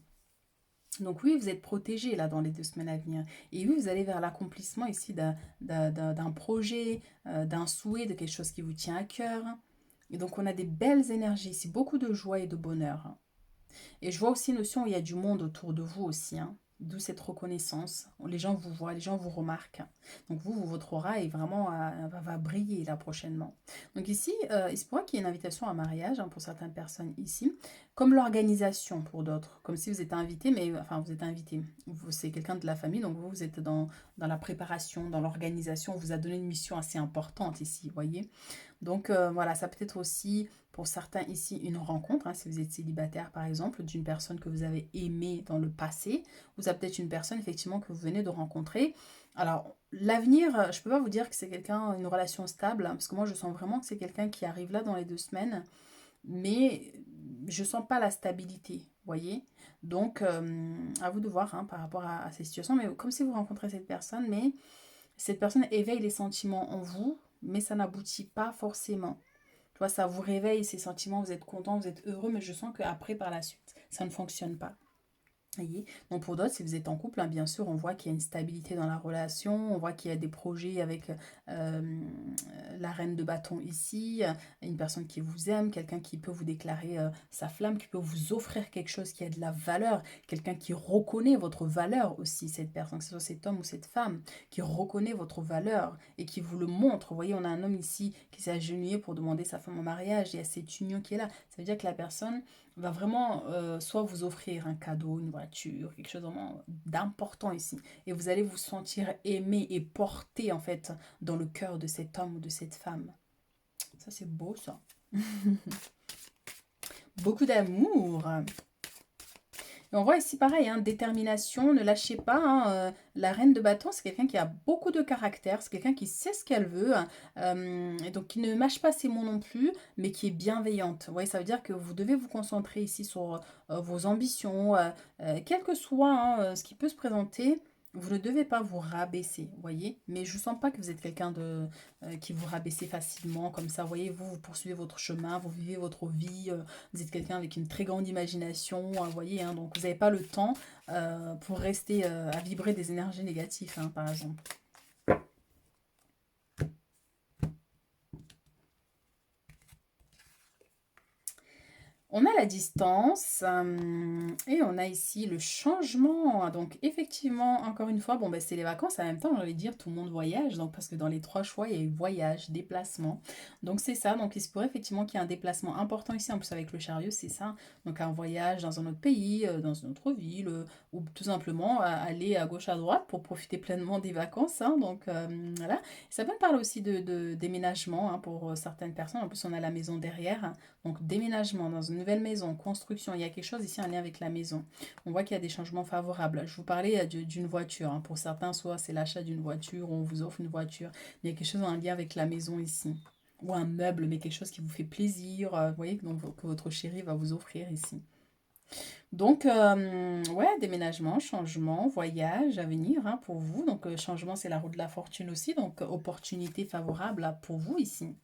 Donc oui, vous êtes protégé là dans les 2 semaines à venir. Et oui, vous allez vers l'accomplissement ici d'un projet, d'un souhait, de quelque chose qui vous tient à cœur. Et donc on a des belles énergies ici, beaucoup de joie et de bonheur, hein. Et je vois aussi une notion où il y a du monde autour de vous aussi, hein. D'où cette reconnaissance. Les gens vous voient, les gens vous remarquent. Donc votre aura est vraiment va briller là prochainement. Donc ici, il se pourrait qu'il y ait une invitation à mariage, hein, pour certaines personnes ici. comme l'organisation pour d'autres, comme si vous êtes invité, mais enfin vous êtes invité, c'est quelqu'un de la famille, donc vous êtes dans la préparation, dans l'organisation, on vous a donné une mission assez importante ici, vous voyez. Donc voilà, ça peut être aussi pour certains ici une rencontre, hein, si vous êtes célibataire par exemple, d'une personne que vous avez aimée dans le passé, vous avez peut-être une personne effectivement que vous venez de rencontrer. Alors l'avenir, je peux pas vous dire que c'est quelqu'un, une relation stable, hein, parce que moi je sens vraiment que c'est quelqu'un qui arrive là dans les 2 semaines, mais je sens pas la stabilité, vous voyez. Donc à vous de voir hein, par rapport à ces situations, mais comme si vous rencontrez cette personne, mais cette personne éveille les sentiments en vous, mais ça n'aboutit pas forcément. Tu vois, ça vous réveille ces sentiments, vous êtes content, vous êtes heureux, mais je sens qu'après, par la suite, ça ne fonctionne pas. Voyez. Donc pour d'autres, si vous êtes en couple, hein, bien sûr, on voit qu'il y a une stabilité dans la relation, on voit qu'il y a des projets avec la reine de bâton ici, une personne qui vous aime, quelqu'un qui peut vous déclarer sa flamme, qui peut vous offrir quelque chose qui a de la valeur, quelqu'un qui reconnaît votre valeur aussi, cette personne, que ce soit cet homme ou cette femme, qui reconnaît votre valeur et qui vous le montre. Vous voyez, on a un homme ici qui s'est agenouillé pour demander sa femme en mariage, il y a cette union qui est là. Ça veut dire que la personne va vraiment soit vous offrir un cadeau, une voiture, quelque chose vraiment d'important ici. Et vous allez vous sentir aimé et porté en fait dans le cœur de cet homme ou de cette femme. Ça c'est beau ça. Beaucoup d'amour. Et on voit ici pareil, hein, détermination, ne lâchez pas. Hein, la reine de bâton, c'est quelqu'un qui a beaucoup de caractère, c'est quelqu'un qui sait ce qu'elle veut, hein, et donc qui ne mâche pas ses mots non plus, mais qui est bienveillante. Vous voyez, ça veut dire que vous devez vous concentrer ici sur vos ambitions, quel que soit hein, ce qui peut se présenter. Vous ne devez pas vous rabaisser, vous voyez. Mais je ne sens pas que vous êtes quelqu'un de qui vous rabaissez facilement, comme ça. Vous voyez, vous poursuivez votre chemin, vous vivez votre vie. Vous êtes quelqu'un avec une très grande imagination, vous voyez, hein, donc vous n'avez pas le temps pour rester à vibrer des énergies négatives, hein, par exemple. On a la distance et on a ici le changement. Donc effectivement, encore une fois, bon ben c'est les vacances en même temps, j'ai envie de dire tout le monde voyage. Donc parce que dans les 3 choix, il y a eu voyage, déplacement. Donc c'est ça. Donc il se pourrait effectivement qu'il y ait un déplacement important ici. En plus avec le chariot, c'est ça. Donc un voyage dans un autre pays, dans une autre ville, ou tout simplement aller à gauche à droite pour profiter pleinement des vacances. Hein. Donc voilà. Ça peut me parler aussi de déménagement hein, pour certaines personnes. En plus on a la maison derrière. Donc déménagement dans une nouvelle maison, construction, il y a quelque chose ici en lien avec la maison. On voit qu'il y a des changements favorables. Je vous parlais d'une voiture. Hein. Pour certains, soit c'est l'achat d'une voiture ou on vous offre une voiture. Il y a quelque chose en lien avec la maison ici. Ou un meuble, mais quelque chose qui vous fait plaisir. Vous voyez que votre chéri va vous offrir ici. Donc, ouais, déménagement, changement, voyage à venir hein, pour vous. Donc, changement, c'est la roue de la fortune aussi. Donc, opportunité favorable pour vous ici.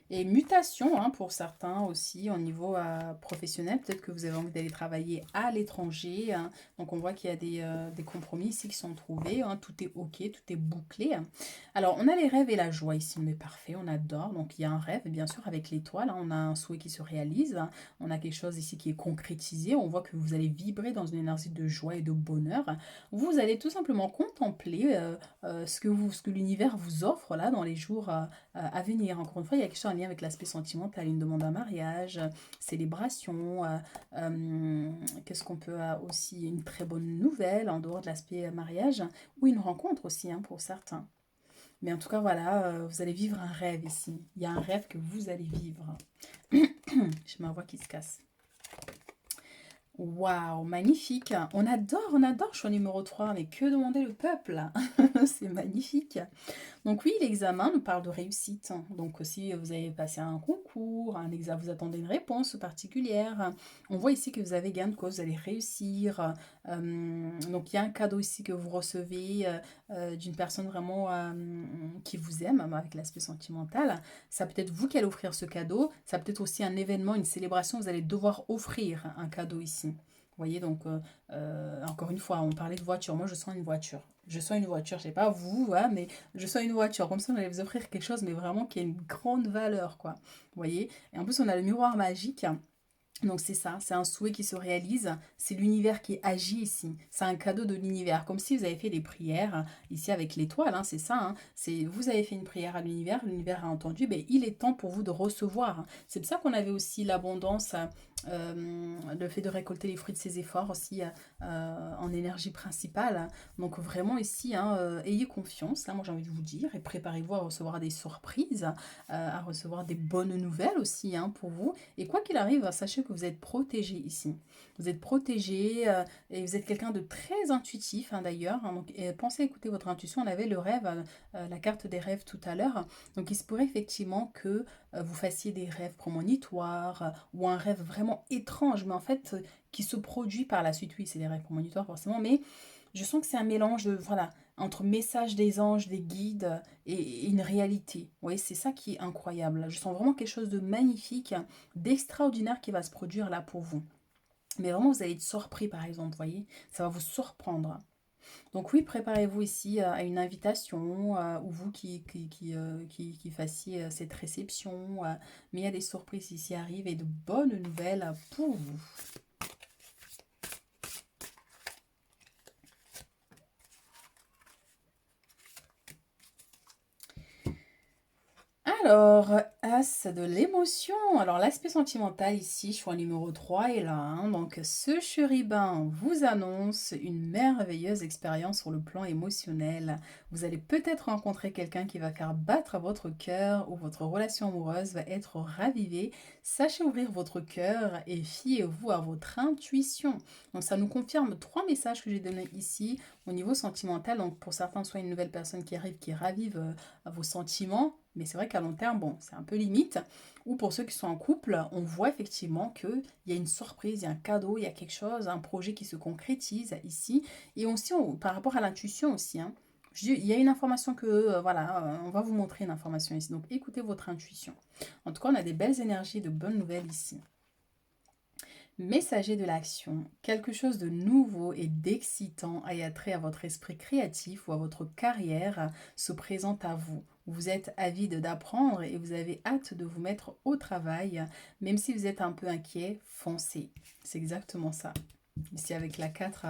Et mutation hein, pour certains aussi au niveau professionnel. Peut-être que vous avez envie d'aller travailler à l'étranger. Hein. Donc on voit qu'il y a des compromis ici qui sont trouvés. Hein. Tout est OK, tout est bouclé. Hein. Alors on a les rêves et la joie ici. Mais parfait, on adore. Donc il y a un rêve, bien sûr, avec l'étoile. Hein. On a un souhait qui se réalise. Hein. On a quelque chose ici qui est concrétisé. On voit que vous allez vibrer dans une énergie de joie et de bonheur. Vous allez tout simplement contempler ce que l'univers vous offre là dans les jours à venir. Encore une fois, il y a quelque chose en lien avec l'aspect sentimental, une demande en mariage, célébration, qu'est-ce qu'on peut aussi, une très bonne nouvelle en dehors de l'aspect mariage, ou une rencontre aussi hein, pour certains. Mais en tout cas, voilà, vous allez vivre un rêve ici. Il y a un rêve que vous allez vivre. J'ai ma voix qui se casse. Waouh, magnifique. On adore choix numéro 3. Mais que demander le peuple? C'est magnifique. Donc oui, l'examen nous parle de réussite. Donc si vous avez passé un concours, un examen, vous attendez une réponse particulière. On voit ici que vous avez gain de cause, vous allez réussir. Donc il y a un cadeau ici que vous recevez d'une personne vraiment qui vous aime, avec l'aspect sentimental. Ça peut être vous qui allez offrir ce cadeau. Ça peut être aussi un événement, une célébration. Vous allez devoir offrir un cadeau ici. Vous voyez, donc, encore une fois, on parlait de voiture. Moi, je sens une voiture. Je sens une voiture. Je sais pas vous, hein, mais je sens une voiture. Comme ça, on allait vous offrir quelque chose, mais vraiment qui a une grande valeur, quoi. Vous voyez? Et en plus, on a le miroir magique. Donc c'est ça, c'est un souhait qui se réalise, c'est l'univers qui agit ici, c'est un cadeau de l'univers, comme si vous avez fait des prières, ici avec l'étoile, hein, c'est ça, hein, c'est vous avez fait une prière à l'univers, l'univers a entendu, ben, il est temps pour vous de recevoir. Hein. C'est pour ça qu'on avait aussi l'abondance, le fait de récolter les fruits de ses efforts aussi en énergie principale. Donc vraiment ici, hein, ayez confiance, là moi j'ai envie de vous dire, et préparez-vous à recevoir des surprises, à recevoir des bonnes nouvelles aussi hein, pour vous. Et quoi qu'il arrive, sachez que vous êtes protégé ici. Vous êtes protégé et vous êtes quelqu'un de très intuitif hein, d'ailleurs. Hein, donc pensez à écouter votre intuition. On avait le rêve, la carte des rêves tout à l'heure. Donc il se pourrait effectivement que vous fassiez des rêves prémonitoires ou un rêve vraiment étrange, mais en fait qui se produit par la suite. Oui, c'est des rêves prémonitoires forcément, mais je sens que c'est un mélange de, voilà, entre messages des anges, des guides et une réalité. Oui, c'est ça qui est incroyable. Je sens vraiment quelque chose de magnifique, d'extraordinaire qui va se produire là pour vous. Mais vraiment, vous allez être surpris, par exemple, vous voyez, ça va vous surprendre. Donc oui, préparez-vous ici à une invitation, ou vous qui fassiez cette réception. Mais il y a des surprises ici arrivent et de bonnes nouvelles pour vous. Alors, As de l'émotion. Alors, l'aspect sentimental ici, choix numéro 3 est là. Hein. Donc, ce chérubin vous annonce une merveilleuse expérience sur le plan émotionnel. Vous allez peut-être rencontrer quelqu'un qui va faire battre votre cœur ou votre relation amoureuse va être ravivée. Sachez ouvrir votre cœur et fiez-vous à votre intuition. Donc, ça nous confirme 3 messages que j'ai donnés ici au niveau sentimental. Donc, pour certains, soit une nouvelle personne qui arrive, qui ravive vos sentiments, mais c'est vrai qu'à long terme, bon, c'est un peu limite. Ou pour ceux qui sont en couple, on voit effectivement qu'il y a une surprise, il y a un cadeau, il y a quelque chose, un projet qui se concrétise ici. Et aussi, par rapport à l'intuition aussi, hein, je dis, il y a une information que, voilà, on va vous montrer une information ici. Donc, écoutez votre intuition. En tout cas, on a des belles énergies, de bonnes nouvelles ici. Messager de l'action, quelque chose de nouveau et d'excitant et attrait à votre esprit créatif ou à votre carrière se présente à vous. Vous êtes avide d'apprendre et vous avez hâte de vous mettre au travail, même si vous êtes un peu inquiet, foncez. C'est exactement ça. Ici avec la 4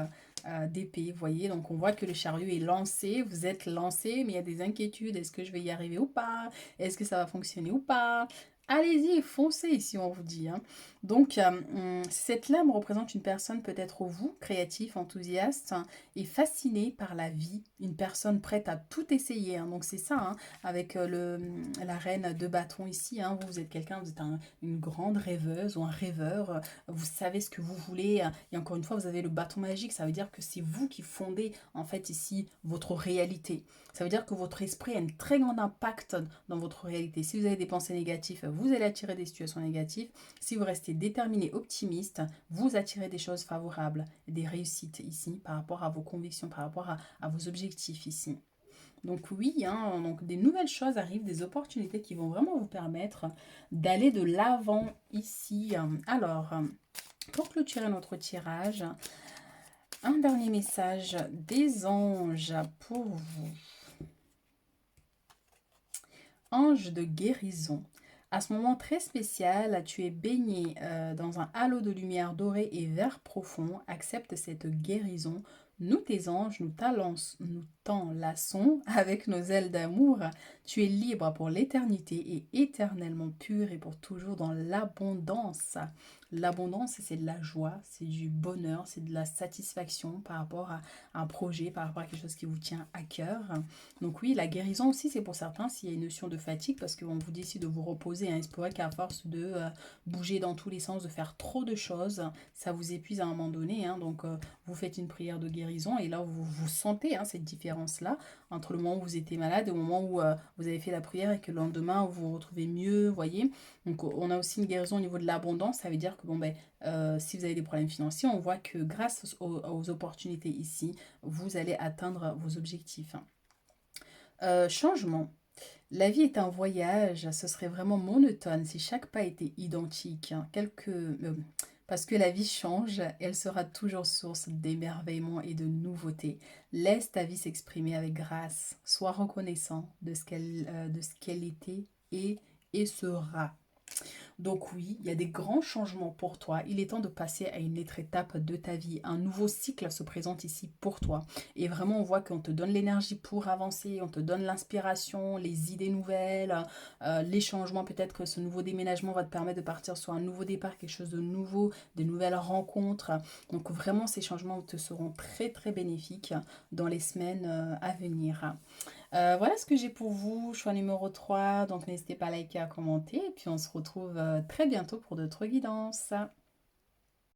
d'épée, vous voyez, donc on voit que le chariot est lancé, vous êtes lancé, mais il y a des inquiétudes, est-ce que je vais y arriver ou pas? Est-ce que ça va fonctionner ou pas? Allez-y, foncez ici, on vous dit. Hein. Donc, cette lame représente une personne peut-être vous, créatif, enthousiaste et fasciné par la vie. Une personne prête à tout essayer. Hein. Donc, c'est ça, hein, avec la reine de bâton ici. Hein. Vous êtes quelqu'un, vous êtes une grande rêveuse ou un rêveur. Vous savez ce que vous voulez. Et encore une fois, vous avez le bâton magique. Ça veut dire que c'est vous qui fondez, en fait, ici, votre réalité. Ça veut dire que votre esprit a un très grand impact dans votre réalité. Si vous avez des pensées négatives, vous allez attirer des situations négatives. Si vous restez déterminé, optimiste, vous attirez des choses favorables, des réussites ici par rapport à vos convictions, par rapport à vos objectifs ici. Donc oui, hein, donc des nouvelles choses arrivent, des opportunités qui vont vraiment vous permettre d'aller de l'avant ici. Alors, pour clôturer notre tirage, un dernier message des anges pour vous. Ange de guérison. À ce moment très spécial, tu es baigné dans un halo de lumière dorée et vert profond. Accepte cette guérison. Nous, tes anges, nous t'enlaçons avec nos ailes d'amour. Tu es libre pour l'éternité et éternellement pur et pour toujours dans l'abondance. L'abondance, c'est de la joie, c'est du bonheur, c'est de la satisfaction par rapport à un projet, par rapport à quelque chose qui vous tient à cœur. Donc oui, la guérison aussi, c'est pour certains s'il y a une notion de fatigue, parce qu'on vous décide de vous reposer. Hein, il se pourrait qu'à force de bouger dans tous les sens, de faire trop de choses, ça vous épuise à un moment donné. Hein, donc vous faites une prière de guérison et là, vous sentez hein, cette différence-là entre le moment où vous étiez malade et au moment où vous avez fait la prière et que le lendemain, vous vous retrouvez mieux, vous voyez. Donc on a aussi une guérison au niveau de l'abondance. Ça veut dire que bon, ben, si vous avez des problèmes financiers, on voit que grâce aux opportunités ici, vous allez atteindre vos objectifs. Changement. La vie est un voyage, ce serait vraiment monotone si chaque pas était identique. Hein. Parce que la vie change, elle sera toujours source d'émerveillement et de nouveautés. Laisse ta vie s'exprimer avec grâce. Sois reconnaissant de ce qu'elle était et sera. Donc oui, il y a des grands changements pour toi. Il est temps de passer à une autre étape de ta vie. Un nouveau cycle se présente ici pour toi. Et vraiment, on voit qu'on te donne l'énergie pour avancer, on te donne l'inspiration, les idées nouvelles, les changements. Peut-être que ce nouveau déménagement va te permettre de partir sur un nouveau départ, quelque chose de nouveau, des nouvelles rencontres. Donc vraiment, ces changements te seront très très bénéfiques dans les semaines à venir. Voilà ce que j'ai pour vous, choix numéro 3. Donc n'hésitez pas à liker, à commenter. Et puis on se retrouve très bientôt pour d'autres guidances.